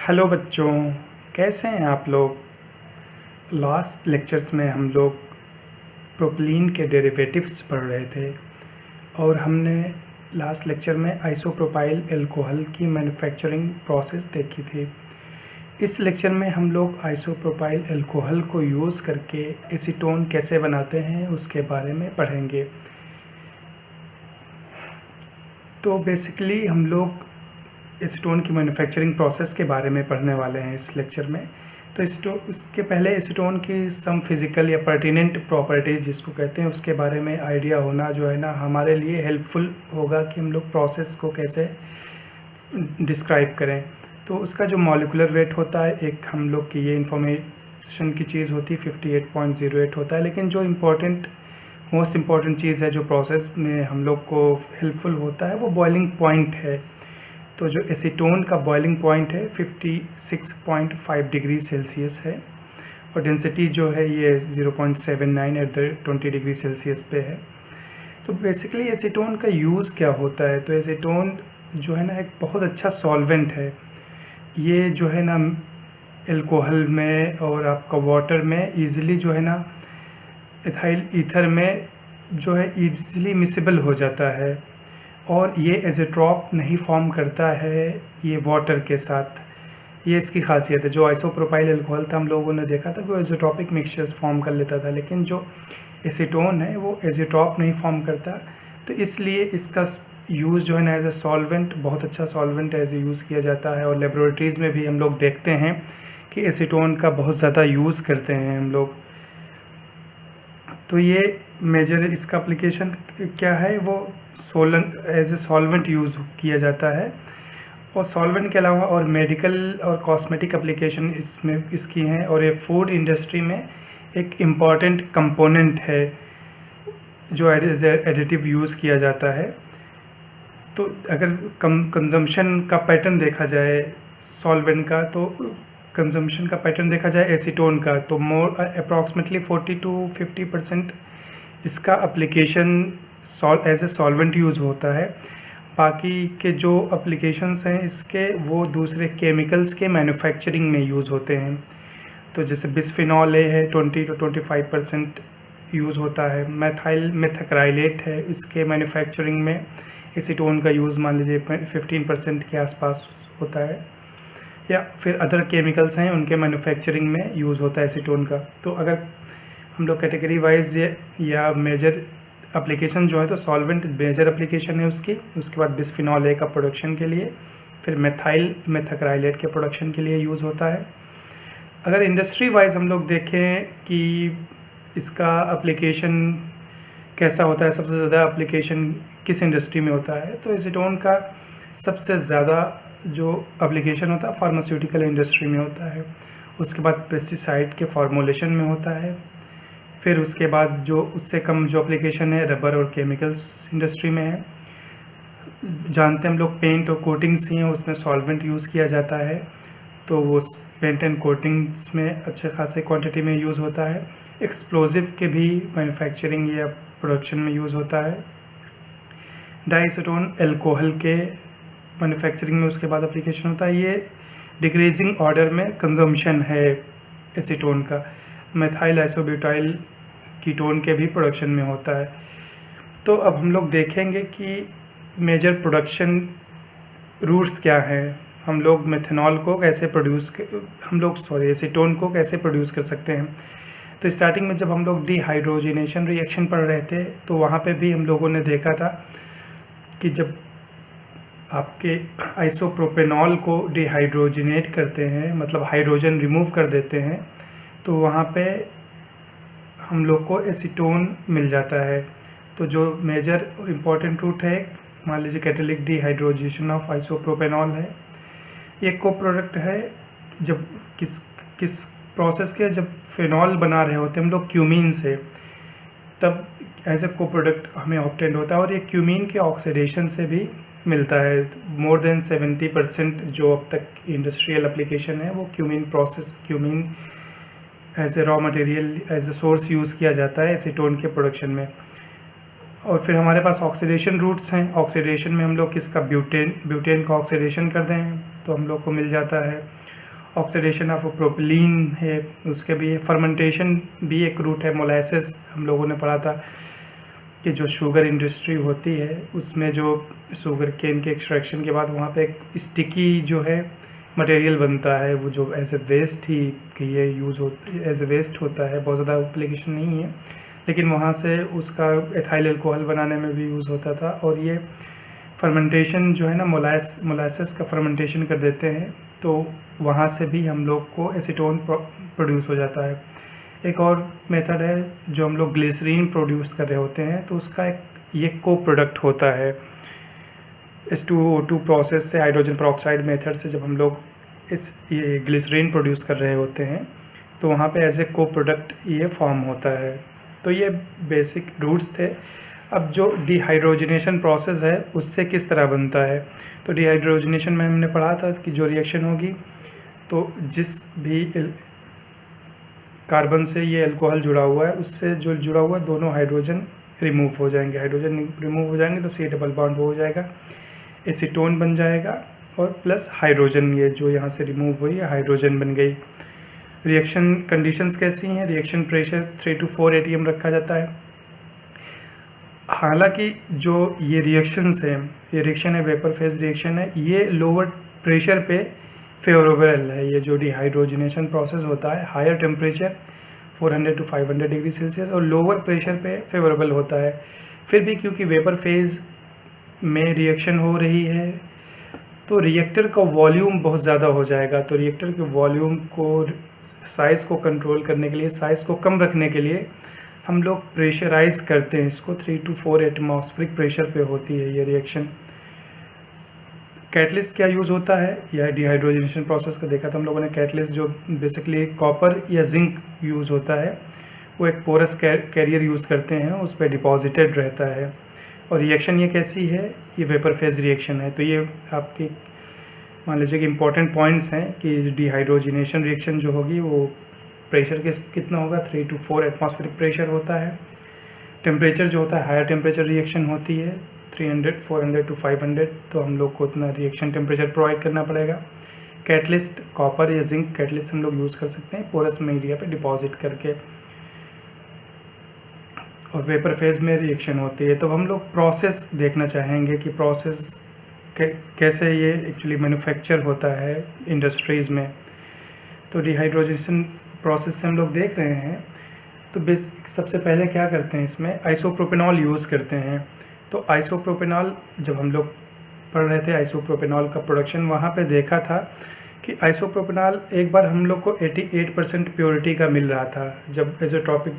Hello बच्चों, कैसे हैं आप लोग। लास्ट लेक्चर्स में हम लोग प्रोपलीन के डेरिवेटिव्स पढ़ रहे थे और हमने लास्ट लेक्चर में आइसोप्रोपाइल अल्कोहल की मैन्युफैक्चरिंग प्रोसेस देखी थी। इस लेक्चर में हम लोग आइसोप्रोपाइल अल्कोहल को यूज़ करके एसीटोन कैसे बनाते हैं उसके बारे में पढ़ेंगे। तो बेसिकली हम लोग एसीटोन की मैन्युफैक्चरिंग प्रोसेस के बारे में पढ़ने वाले हैं इस लेक्चर में। तो इसके पहले एसीटोन की सम फिज़िकल या पर्टिनेंट प्रॉपर्टीज़ जिसको कहते हैं उसके बारे में आइडिया होना जो है ना हमारे लिए हेल्पफुल होगा कि हम लोग प्रोसेस को कैसे डिस्क्राइब करें। तो उसका जो मॉलिक्यूलर वेट होता है, एक हम लोग की ये इन्फॉर्मेशन की चीज़ होती है 58.08 होता है, लेकिन जो मोस्ट इम्पॉर्टेंट चीज़ है जो प्रोसेस में हम लोग को हेल्पफुल होता है वो बॉइलिंग पॉइंट है। तो जो एसीटोन का बॉइलिंग पॉइंट है 56.5 डिग्री सेल्सियस है और डेंसिटी जो है ये 0.79 एट द 20 डिग्री सेल्सियस पे है। तो बेसिकली एसीटोन का यूज़ क्या होता है, तो एसीटोन जो है ना एक बहुत अच्छा सॉल्वेंट है। ये जो है ना अल्कोहल में और आपका वाटर में ईज़िली जो है ना इथाइल ईथर में जो है ईज़िली मिसिबल हो जाता है और ये एज़ोट्रॉप नहीं फॉर्म करता है ये वाटर के साथ। ये इसकी खासियत है। जो आइसोप्रोपाइल अल्कोहल था हम लोगों ने देखा था कि वो एज़ोट्रॉपिक मिक्सचर्स फॉर्म कर लेता था, लेकिन जो एसीटोन है वो एज़ोट्रॉप नहीं फॉर्म करता। तो इसलिए इसका यूज़ जो है ना एज ए सॉल्वेंट, बहुत अच्छा सॉल्वेंट एज ए यूज़ किया जाता है और लेबोरेटरीज़ में भी हम लोग देखते हैं कि एसीटोन का बहुत ज़्यादा यूज़ करते हैं हम लोग। तो ये मेजर इसका एप्लीकेशन क्या है, वो एज ए सॉल्वेंट यूज़ किया जाता है और सॉल्वेंट के अलावा और मेडिकल और कॉस्मेटिक एप्लीकेशन इसमें इसकी हैं और ये फूड इंडस्ट्री में एक इम्पॉर्टेंट कंपोनेंट है जो एज एडिटिव यूज़ किया जाता है। तो अगर कंजम्पशन का पैटर्न देखा जाए सॉल्वेंट का, तो कंजम्पशन का पैटर्न देखा जाए एसीटोन का, तो अप्रॉक्सीमेटली 40 to 50% इसका application as a solvent use होता है। बाकी के जो एप्लीकेशंस हैं इसके वो दूसरे केमिकल्स के मैन्युफैक्चरिंग में यूज़ होते हैं। तो जैसे बिस्फिनॉल ए है 20 to 25% यूज़ होता है। मेथाइल मेथाक्राइलेट है, इसके मैन्युफैक्चरिंग में एसीटोन का यूज़ मान लीजिए 15% के आसपास होता है। या फिर अदर केमिकल्स हैं उनके मैन्युफैक्चरिंग में यूज़ होता है एसीटोन का। तो अगर हम लोग कैटेगरी वाइज या मेजर एप्लीकेशन जो है, तो सॉल्वेंट मेजर एप्लीकेशन है उसकी, उसके बाद बिस्फिनॉल ए का प्रोडक्शन के लिए, फिर मेथाइल मेथाक्राइलेट के प्रोडक्शन के लिए यूज़ होता है। अगर इंडस्ट्री वाइज हम लोग देखें कि इसका एप्लीकेशन कैसा होता है, सबसे ज़्यादा एप्लीकेशन किस इंडस्ट्री में होता है, तो एसीटोन का सबसे ज़्यादा जो एप्लीकेशन होता है फार्मास्यूटिकल इंडस्ट्री में होता है। उसके बाद पेस्टिसाइड के फार्मूलेशन में होता है। फिर उसके बाद जो उससे कम जो एप्लीकेशन है रबर और केमिकल्स इंडस्ट्री में है। जानते हैं हम लोग पेंट और कोटिंग्स ही हैं, उसमें सॉल्वेंट यूज़ किया जाता है, तो वो पेंट एंड कोटिंग्स में अच्छे खासे क्वांटिटी में यूज़ होता है। एक्सप्लोजिव के भी मैन्युफैक्चरिंग या प्रोडक्शन में यूज़ होता है। डाइएसीटोन अल्कोहल के मैन्युफैक्चरिंग में उसके बाद एप्लीकेशन होता है। ये डिक्रीजिंग ऑर्डर में कंजम्पशन है एसीटोन का। मेथाइल आइसोब्यूटाइल कीटोन के भी प्रोडक्शन में होता है। तो अब हम लोग देखेंगे कि मेजर प्रोडक्शन रूट्स क्या हैं। हम लोग मेथनॉल को कैसे एसीटोन को कैसे प्रोड्यूस कर सकते हैं। तो स्टार्टिंग में जब हम लोग डिहाइड्रोजनेशन रिएक्शन पढ़ रहे थे तो वहाँ पे भी हम लोगों ने देखा था कि जब आपके आइसोप्रोपेनॉल को डिहाइड्रोजनेट करते हैं, मतलब हाइड्रोजन रिमूव कर देते हैं, तो वहाँ पे हम लोग को एसीटोन मिल जाता है। तो जो मेजर इम्पॉर्टेंट रूट है, मान लीजिए कैटालिटिक डिहाइड्रोजेशन ऑफ आइसोप्रोपेनॉल है। ये को प्रोडक्ट है जब किस प्रोसेस के, जब फिनॉल बना रहे होते हैं हम लोग क्यूमीन से, तब एज ए को प्रोडक्ट हमें ऑब्टेंड होता है और ये क्यूमीन के ऑक्सीडेशन से भी मिलता है। मोर देन 70% जो अब तक इंडस्ट्रियल एप्लीकेशन है वो cumene as a raw material as a source use किया जाता है एसीटोन के प्रोडक्शन में। और फिर हमारे पास ऑक्सीडेशन रूट्स हैं। ऑक्सीडेशन में हम लोग किसका ब्यूटेन का ऑक्सीडेशन कर दें तो हम लोग को मिल जाता है। ऑक्सीडेशन ऑफ प्रोपिलीन है, उसके भी फर्मेंटेशन भी एक रूट है। मोलासेस हम लोगों ने पढ़ा था कि जो शुगर इंडस्ट्री होती है उसमें जो शुगर केन के एक्सट्रैक्शन के बाद वहाँ पे एक स्टिकी जो है मटेरियल बनता है, वो जो एज ए वेस्ट ही कि ये यूज़ एज ए वेस्ट होता है, बहुत ज़्यादा एप्लीकेशन नहीं है, लेकिन वहाँ से उसका एथाइल अल्कोहल बनाने में भी यूज़ होता था। और ये फर्मेंटेशन जो है ना, मोलासेस का फर्मेंटेशन कर देते हैं तो वहाँ से भी हम लोग को एसीटोन प्रोड्यूस हो जाता है। एक और मेथड है जो हम लोग ग्लिसरीन प्रोड्यूस कर रहे होते हैं तो उसका एक ये को प्रोडक्ट होता है। H2O2 प्रोसेस से, हाइड्रोजन पेरोक्साइड मेथड से जब हम लोग ये ग्लिसरीन प्रोड्यूस कर रहे होते हैं तो वहाँ पे एज ए को प्रोडक्ट ये फॉर्म होता है। तो ये बेसिक रूट्स थे। अब जो डिहाइड्रोजनेशन प्रोसेस है उससे किस तरह बनता है, तो डिहाइड्रोजनेशन में हमने पढ़ा था कि जो रिएक्शन होगी तो जिस भी कार्बन से ये अल्कोहल जुड़ा हुआ है उससे जो जुड़ा हुआ है दोनों हाइड्रोजन रिमूव हो जाएंगे। हाइड्रोजन रिमूव हो जाएंगे तो C डबल बॉन्ड हो जाएगा, एसीटोन बन जाएगा और प्लस हाइड्रोजन ये जो यहाँ से रिमूव हुई है हाइड्रोजन बन गई। रिएक्शन कंडीशंस कैसी हैं, रिएक्शन प्रेशर 3 to 4 atm रखा जाता है। हालांकि जो ये रिएक्शंस हैं, ये रिएक्शन है वेपर फेज रिएक्शन है, ये लोअर प्रेशर पे फेवरेबल है। ये जो डिहाइड्रोजनेशन प्रोसेस होता है higher temperature 400 to 500 degree Celsius और लोअर प्रेशर पे फेवरेबल होता है। फिर भी क्योंकि वेपर फेज में रिएक्शन हो रही है तो रिएक्टर का वॉल्यूम बहुत ज़्यादा हो जाएगा। तो रिएक्टर के वॉल्यूम को, साइज़ को कंट्रोल करने के लिए, साइज़ को कम रखने के लिए हम लोग प्रेशराइज करते हैं इसको। 3 to 4 एटमॉस्फेरिक प्रेशर पे होती है ये रिएक्शन। कैटलिस्ट क्या यूज़ होता है, या डिहाइड्रोजनेशन प्रोसेस का देखा था हम लोगों ने। कैटलिस्ट जो बेसिकली कॉपर या जिंक यूज़ होता है, वो एक पोरस कैरियर यूज़ करते हैं, उस पर डिपॉजिटेड रहता है। और रिएक्शन ये कैसी है, ये वेपर फेज रिएक्शन है। तो ये आपके मान लीजिए कि इम्पॉर्टेंट पॉइंट्स हैं कि डिहाइड्रोजनेशन रिएक्शन जो होगी वो प्रेशर कितना होगा, 3 to 4 एटमॉस्फेरिक प्रेशर होता है। टेम्परेचर जो होता है हायर टेम्परेचर रिएक्शन होती है 300, 400 to 500, तो हम लोग को उतना रिएक्शन टेम्परेचर प्रोवाइड करना पड़ेगा। कैटलिस्ट कॉपर या जिंक कैटलिस्ट हम लोग यूज़ कर सकते हैं पोरस मीडिया पे डिपॉजिट करके। और वेपर फेज में रिएक्शन होती है। तो हम लोग प्रोसेस देखना चाहेंगे कि प्रोसेस कैसे ये एक्चुअली मैन्युफैक्चर होता है इंडस्ट्रीज़ में। तो डिहाइड्रोजनेशन प्रोसेस से हम लोग देख रहे हैं तो बेसिक सबसे पहले क्या करते हैं, इसमें आइसोप्रोपेनॉल यूज़ करते हैं। तो आइसोप्रोपेनॉल जब हम लोग पढ़ रहे थे आइसोप्रोपेनॉल का प्रोडक्शन, वहाँ पे देखा था कि आइसोप्रोपेनॉल एक बार हम लोग को 88% प्योरिटी का मिल रहा था जब एज़ोट्रॉपिक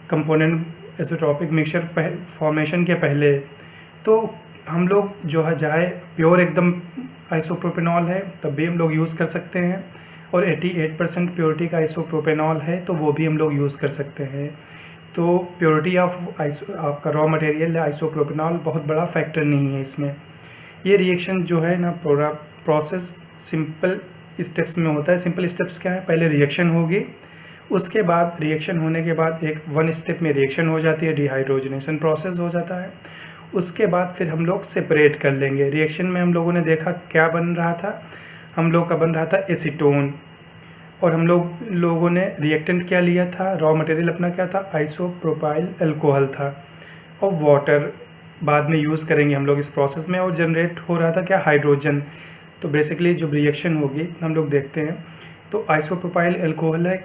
कंपोनेंट, एज़ोट्रॉपिक मिक्सचर फॉर्मेशन के पहले। तो हम लोग जो है चाहे प्योर एकदम आइसोप्रोपेनॉल है तब भी हम लोग यूज़ कर सकते हैं, और 88% प्योरिटी का आइसोप्रोपेनॉल है तो वो भी हम लोग यूज़ कर सकते हैं। तो प्योरिटी ऑफ आपका रॉ मटेरियल आइसोप्रोपेनॉल बहुत बड़ा फैक्टर नहीं है इसमें। ये रिएक्शन जो है ना, पूरा प्रोसेस सिंपल स्टेप्स में होता है। सिंपल स्टेप्स क्या है, पहले रिएक्शन होगी, उसके बाद रिएक्शन होने के बाद एक 1 स्टेप में रिएक्शन हो जाती है, डिहाइड्रोजनेशन प्रोसेस हो जाता है। उसके बाद फिर हम लोग सेपरेट कर लेंगे। रिएक्शन में हम लोगों ने देखा क्या बन रहा था, हम लोग का बन रहा था एसीटोन, और हम लोगों ने रिएक्टेंट क्या लिया था, रॉ मटेरियल अपना क्या था, आइसोप्रोपाइल अल्कोहल था, और वाटर बाद में यूज़ करेंगे हम लोग इस प्रोसेस में। और जनरेट हो रहा था क्या, हाइड्रोजन। तो बेसिकली जब रिएक्शन होगी हम लोग देखते हैं तो आइसोप्रोपाइल अल्कोहल है,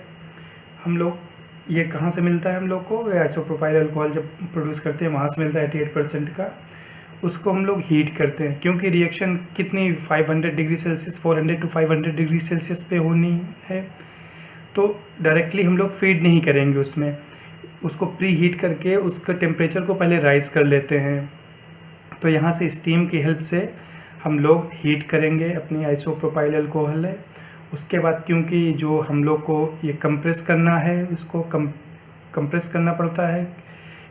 हम लोग ये कहाँ से मिलता है हम लोग को, आइसोप्रोपाइल अल्कोहल जब प्रोड्यूस करते हैं वहाँ से मिलता है 88% का। उसको हम लोग हीट करते हैं क्योंकि रिएक्शन कितनी 500 degree Celsius, 400 to 500 degree Celsius पे होनी है, तो डायरेक्टली हम लोग फीड नहीं करेंगे उसमें, उसको प्री हीट करके उसका टेम्परेचर को पहले राइज़ कर लेते हैं। तो यहाँ से स्टीम की हेल्प से हम लोग हीट करेंगे अपनी आइसोप्रोपाइल अल्कोहल है। उसके बाद क्योंकि जो हम लोग को ये कंप्रेस करना है, इसको कंप्रेस करना पड़ता है,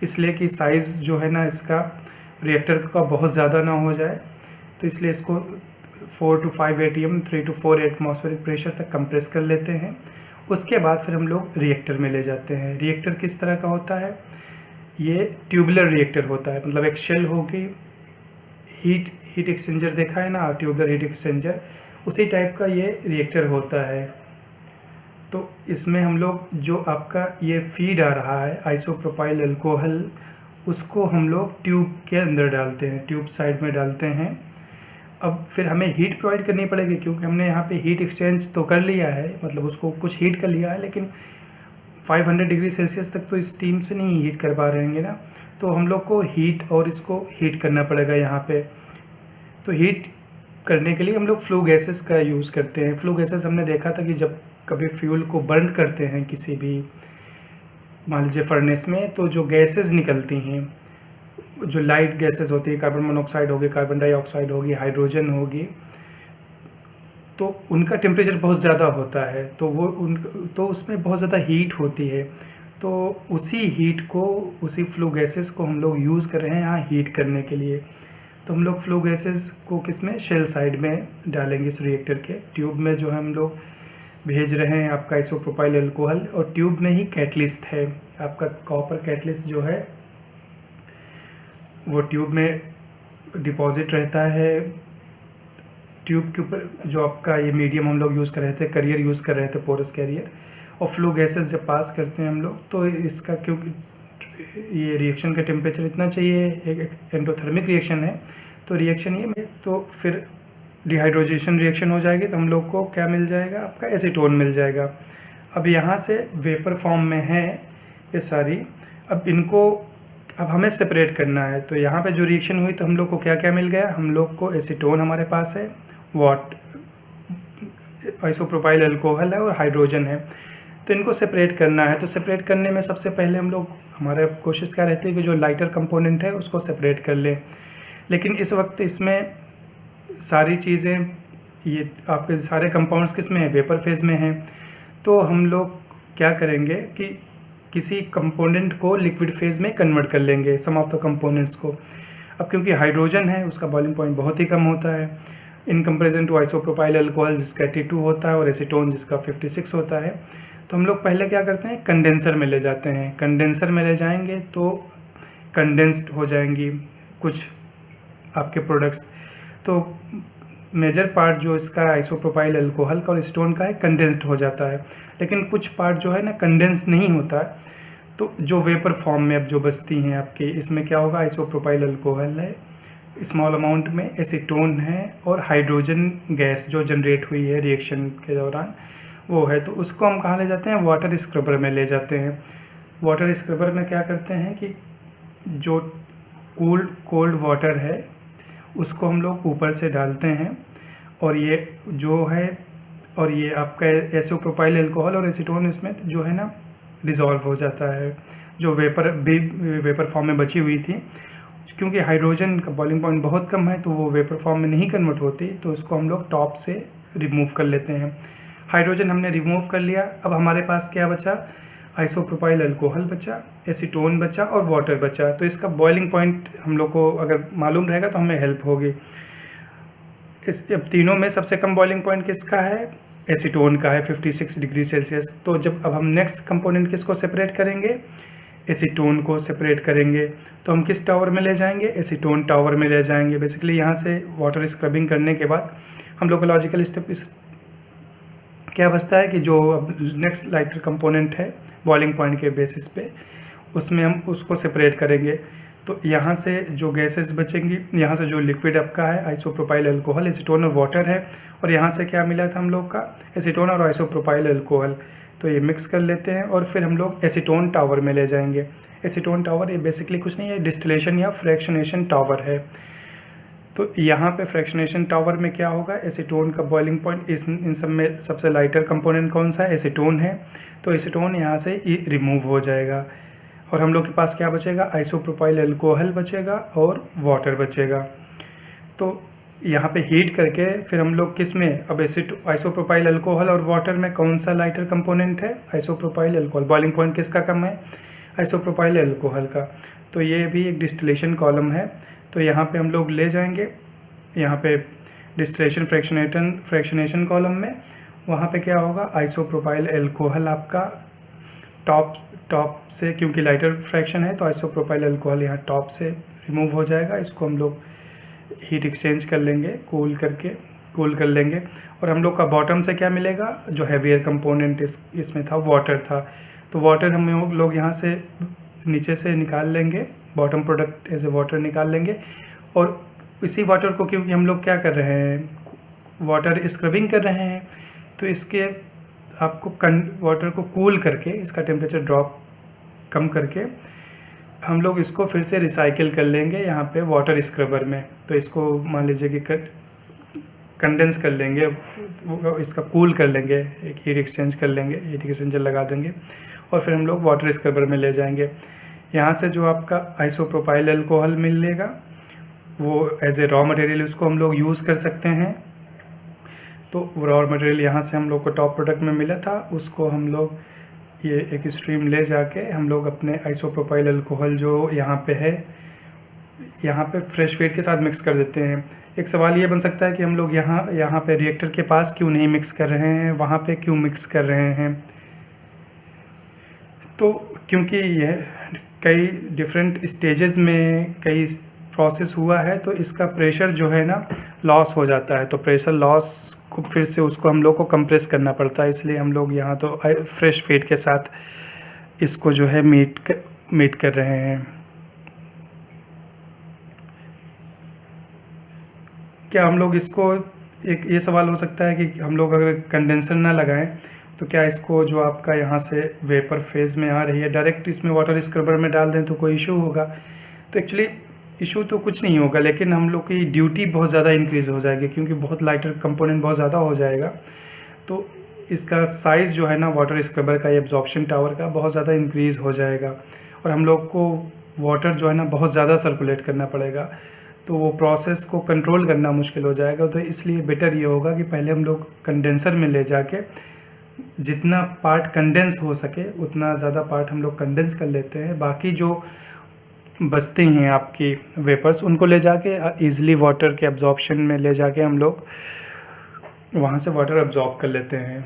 इसलिए कि साइज़ जो है ना इसका रिएक्टर का बहुत ज़्यादा ना हो जाए, तो इसलिए इसको 4 to 5 atm 3 to 4 atmospheric pressure तक कंप्रेस कर लेते हैं। उसके बाद फिर हम लोग रिएक्टर में ले जाते हैं। रिएक्टर किस तरह का होता है, ये ट्यूबुलर रिएक्टर होता है, मतलब एक शेल होगी, हीट एक्सचेंजर देखा है ना, ट्यूबुलर हीट एक्सचेंजर, उसी टाइप का ये रिएक्टर होता है। तो इसमें हम लोग जो आपका ये फीड आ रहा है आइसोप्रोपाइल अल्कोहल, उसको हम लोग ट्यूब के अंदर डालते हैं, ट्यूब साइड में डालते हैं। अब फिर हमें हीट प्रोवाइड करनी पड़ेगी, क्योंकि हमने यहाँ पे हीट एक्सचेंज तो कर लिया है, मतलब उसको कुछ हीट कर लिया है, लेकिन 500 डिग्री सेल्सियस तक तो स्टीम से नहीं हीट कर पा रहेंगे ना, तो हम लोग को हीट और इसको हीट करना पड़ेगा यहाँ पे। तो हीट करने के लिए हम लोग फ्लू गैसेस का यूज़ करते हैं। फ्लू गैसेस हमने देखा था कि जब कभी फ्यूल को बर्न करते हैं किसी भी, मान लीजिए फर्नेस में, तो जो गैसेस निकलती हैं, जो लाइट गैसेस होती है, कार्बन मोनोऑक्साइड होगी, कार्बन डाइऑक्साइड होगी, हाइड्रोजन होगी, तो उनका टेम्परेचर बहुत ज़्यादा होता है, तो उसमें बहुत ज़्यादा हीट होती है। तो उसी हीट को, उसी फ्लू गैसेस को हम लोग यूज़ कर रहे हैं यहाँ हीट करने के लिए। तो हम लोग फ्लू गैसेस को किस में, शेल साइड में डालेंगे इस रिएक्टर के। ट्यूब में जो है हम लोग भेज रहे हैं आपका आइसोप्रोपाइल अल्कोहल, और ट्यूब में ही कैटलिस्ट है आपका, कॉपर कैटलिस्ट जो है वो ट्यूब में डिपॉजिट रहता है। ट्यूब के ऊपर जो आपका ये मीडियम हम लोग यूज़ कर रहे थे, कैरियर यूज़ कर रहे थे, पोरस कैरियर, और फ्लू गैसेस जब पास करते हैं हम लोग, तो इसका क्योंकि ये रिएक्शन का टेम्परेचर इतना चाहिए, एक एंडोथर्मिक रिएक्शन है, तो रिएक्शन ये, तो फिर डिहाइड्रोजेशन रिएक्शन हो जाएगी, तो हम लोग को क्या मिल जाएगा, आपका एसीटोन मिल जाएगा। अब यहाँ से वेपर फॉर्म में है ये सारी, अब हमें सेपरेट करना है। तो यहाँ पे जो रिएक्शन हुई, तो हम लोग को क्या क्या मिल गया, हम लोग को एसीटोन हमारे पास है, आइसोप्रोपाइल अल्कोहल है, और हाइड्रोजन है। तो इनको सेपरेट करना है। तो सेपरेट करने में सबसे पहले हम लोग, हमारा कोशिश क्या रहती है कि जो लाइटर कंपोनेंट है उसको सेपरेट कर लें, लेकिन इस वक्त इसमें सारी चीज़ें, ये आपके सारे कंपाउंड्स किस में है, वेपर फेज में हैं। तो हम लोग क्या करेंगे कि किसी कंपोनेंट को लिक्विड फेज में कन्वर्ट कर लेंगे, सम ऑफ द कंपोनेंट्स को। अब क्योंकि हाइड्रोजन है, उसका बॉइलिंग पॉइंट बहुत ही कम होता है in comparison to isopropyl alcohol जिसका 82 होता है, और एसीटोन जिसका 56 होता है। तो हम लोग पहले क्या करते हैं, कंडेंसर में ले जाते हैं। कंडेंसर में ले जाएंगे तो कंडेंस्ड हो जाएंगी कुछ आपके प्रोडक्ट्स। तो मेजर पार्ट जो इसका आइसोप्रोपाइल अल्कोहल का और एसीटोन का है, कंडेंस्ड हो जाता है, लेकिन कुछ पार्ट जो है ना कंडेंस नहीं होता है। तो जो वेपर फॉर्म में अब जो बचती हैं आपके, इसमें क्या होगा, आइसोप्रोपाइल अल्कोहल है, स्मॉल अमाउंट में एसीटोन है, और हाइड्रोजन गैस जो जनरेट हुई है रिएक्शन के दौरान वो है। तो उसको हम कहाँ ले जाते हैं, वाटर स्क्रबर में ले जाते हैं। वाटर स्क्रबर में क्या करते हैं कि जो कोल्ड वाटर है उसको हम लोग ऊपर से डालते हैं, और ये जो है, और ये आपका आइसोप्रोपाइल अल्कोहल और एसीटोन इसमें जो है ना डिज़ोल्व हो जाता है, जो वेपर फॉर्म में बची हुई थी। क्योंकि हाइड्रोजन का बॉइलिंग पॉइंट बहुत कम है, तो वो वेपर फॉर्म में नहीं कन्वर्ट होती, तो इसको हम लोग टॉप से रिमूव कर लेते हैं। हाइड्रोजन हमने रिमूव कर लिया। अब हमारे पास क्या बचा, आइसोप्रोपाइल अल्कोहल बचा, एसीटोन बचा, और वाटर बचा। तो इसका बॉइलिंग पॉइंट हम लोग को अगर मालूम रहेगा तो हमें हेल्प होगी। अब तीनों में सबसे कम बॉइलिंग पॉइंट किसका है, एसीटोन का है, 56 डिग्री सेल्सियस। तो अब हम नेक्स्ट कंपोनेंट किसको सेपरेट करेंगे, एसीटोन को सेपरेट करेंगे। तो हम किस टावर में ले जाएंगे, एसीटोन टावर में ले जाएंगे। बेसिकली यहाँ से वाटर स्क्रबिंग करने के बाद हम लोग का लॉजिकल स्टेप क्या बचता है कि जो अब नेक्स्ट लाइटर कंपोनेंट है बॉइलिंग पॉइंट के बेसिस पे, उसमें हम उसको सेपरेट करेंगे। तो यहाँ से जो गैसेस बचेंगी, यहाँ से जो लिक्विड आपका है आइसोप्रोपाइल अल्कोहल, एसीटोन और वाटर है, और यहाँ से क्या मिला था हम लोग का, एसीटोन और आइसोप्रोपाइल अल्कोहल। तो ये मिक्स कर लेते हैं, और फिर हम लोग एसीटोन टावर में ले जाएंगे। एसीटोन टावर ये बेसिकली कुछ नहीं है, डिस्टिलेशन या फ्रैक्शनेशन टावर है। तो यहाँ पे फ्रैक्शनेशन टावर में क्या होगा, एसीटोन का बॉइलिंग पॉइंट, इन सब में सबसे लाइटर कंपोनेंट कौन सा है, एसीटोन है। तो एसीटोन यहाँ से रिमूव हो जाएगा, और हम लोग के पास क्या बचेगा, आइसोप्रोपाइल अल्कोहल बचेगा और वाटर बचेगा। तो यहाँ पे हीट करके फिर हम लोग किस में, अब आइसोप्रोपाइल अल्कोहल और वाटर में कौन सा लाइटर कंपोनेंट है, आइसोप्रोपाइल अल्कोहल। बॉइलिंग पॉइंट किसका कम है, आइसोप्रोपाइल अल्कोहल का। तो ये भी एक डिस्टिलेशन कॉलम है। तो यहाँ पे हम लोग ले जाएंगे, यहाँ पे डिस्टिलेशन फ्रैक्शनेशन कॉलम में, वहाँ पे क्या होगा, आइसोप्रोपाइल अल्कोहल आपका टॉप से, क्योंकि लाइटर फ्रैक्शन है तो आइसोप्रोपाइल अल्कोहल यहाँ टॉप से रिमूव हो जाएगा। इसको हम लोग हीट एक्सचेंज कर लेंगे, कूल कर लेंगे। और हम लोग का बॉटम से क्या मिलेगा, जो हैवियर कंपोनेंट इसमें था वाटर था, तो वाटर हम लोग यहाँ से नीचे से निकाल लेंगे, bottom product as a water निकाल लेंगे। और इसी वाटर को, क्योंकि हम लोग क्या कर रहे हैं, वाटर स्क्रबिंग कर रहे हैं, तो इसके आपको वाटर को कूल करके, इसका टेम्परेचर ड्रॉप कम करके हम लोग इसको फिर से रिसाइकिल कर लेंगे यहाँ पे वाटर स्क्रबर में। तो इसको मान लीजिए कि कंडेंस कर लेंगे, इसका कूल कर लेंगे, एक हीट एक्सचेंज कर लेंगे, हीट एक्सचेंजर लगा देंगे और फिर हम लोग वाटर स्क्रबर में ले जाएंगे। यहाँ से जो आपका आइसोप्रोपाइल अल्कोहल मिलेगा वो एज ए रॉ मटेरियल उसको हम लोग यूज़ कर सकते हैं। तो रॉ मटेरियल यहाँ से हम लोग को टॉप प्रोडक्ट में मिला था, उसको हम लोग ये एक स्ट्रीम ले जाके हम लोग अपने आइसोप्रोपाइल अल्कोहल जो यहाँ पे है, यहाँ पे फ्रेश फीड के साथ मिक्स कर देते हैं। एक सवाल ये बन सकता है कि हम लोग यहाँ पे रिएक्टर के पास क्यों नहीं मिक्स कर रहे हैं, वहाँ पे क्यों मिक्स कर रहे हैं। तो क्योंकि यह कई डिफरेंट स्टेजेस में कई प्रोसेस हुआ है, तो इसका प्रेशर जो है ना लॉस हो जाता है। तो प्रेशर लॉस को फिर से उसको हम लोग को कंप्रेस करना पड़ता है, इसलिए हम लोग यहाँ तो फ्रेश फीड के साथ इसको जो है मीट कर रहे हैं। क्या हम लोग इसको, एक ये सवाल हो सकता है कि हम लोग अगर कंडेंसर ना लगाएं तो क्या इसको जो आपका यहाँ से वेपर फेज़ में आ रही है डायरेक्ट इसमें वाटर स्क्रबर में डाल दें तो कोई इशू होगा। तो एक्चुअली इशू तो कुछ नहीं होगा, लेकिन हम लोग की ड्यूटी बहुत ज़्यादा इंक्रीज़ हो जाएगी, क्योंकि बहुत लाइटर कंपोनेंट बहुत ज़्यादा हो जाएगा। तो इसका साइज़ जो है ना वाटर स्क्रबर का, एब्जॉर्प्शन टावर का बहुत ज़्यादा इंक्रीज़ हो जाएगा और हम लोग को वाटर जो है ना बहुत ज़्यादा सर्कुलेट करना पड़ेगा, तो वो प्रोसेस को कंट्रोल करना मुश्किल हो जाएगा। तो इसलिए बेटर ये होगा कि पहले हम लोग कंडेंसर में ले जाके जितना पार्ट कंडेंस हो सके उतना ज़्यादा पार्ट हम लोग कंडेंस कर लेते हैं, बाकी जो बचती हैं आपकी वेपर्स उनको ले जाके ईज़िली वाटर के एब्जॉर्प्शन में ले जाके हम लोग वहाँ से वाटर एब्जॉर्ब कर लेते हैं।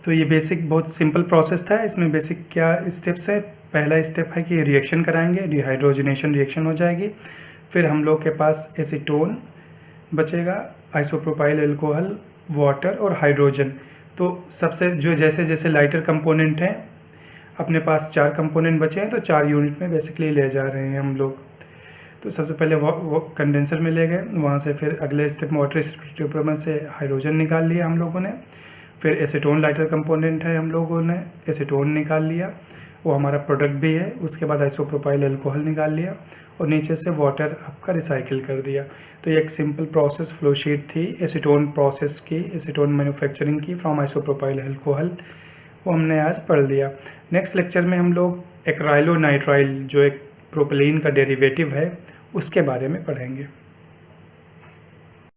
तो ये बेसिक बहुत सिंपल प्रोसेस था। इसमें बेसिक क्या स्टेप्स है, पहला स्टेप है कि रिएक्शन कराएंगे, डिहाइड्रोजनेशन रिएक्शन हो जाएगी, फिर हम लोग के पास एसीटोन बचेगा, आइसोप्रोपाइल अल्कोहल, वाटर और हाइड्रोजन। तो सबसे जो जैसे जैसे लाइटर कंपोनेंट हैं, अपने पास 4 कंपोनेंट बचे हैं तो 4 यूनिट में बेसिकली ले जा रहे हैं हम लोग। तो सबसे पहले वो कंडेंसर में ले गए, वहाँ से फिर अगले स्टेप में वाटर स्क्रबर में से हाइड्रोजन निकाल लिया हम लोगों ने, फिर एसीटोन लाइटर कंपोनेंट है, हम लोगों ने एसीटोन निकाल लिया, वो हमारा प्रोडक्ट भी है। उसके बाद आइसोप्रोपाइल अल्कोहल निकाल लिया और नीचे से वाटर आपका रिसाइकिल कर दिया। तो ये एक सिंपल प्रोसेस फ्लो शीट थी एसीटोन प्रोसेस की, एसीटोन मैन्युफैक्चरिंग की फ्रॉम आइसोप्रोपाइल अल्कोहल, वो हमने आज पढ़ लिया। नेक्स्ट लेक्चर में हम लोग एक्राइलोनाइट्राइल जो एक प्रोपिलीन का डेरिवेटिव है उसके बारे में पढ़ेंगे।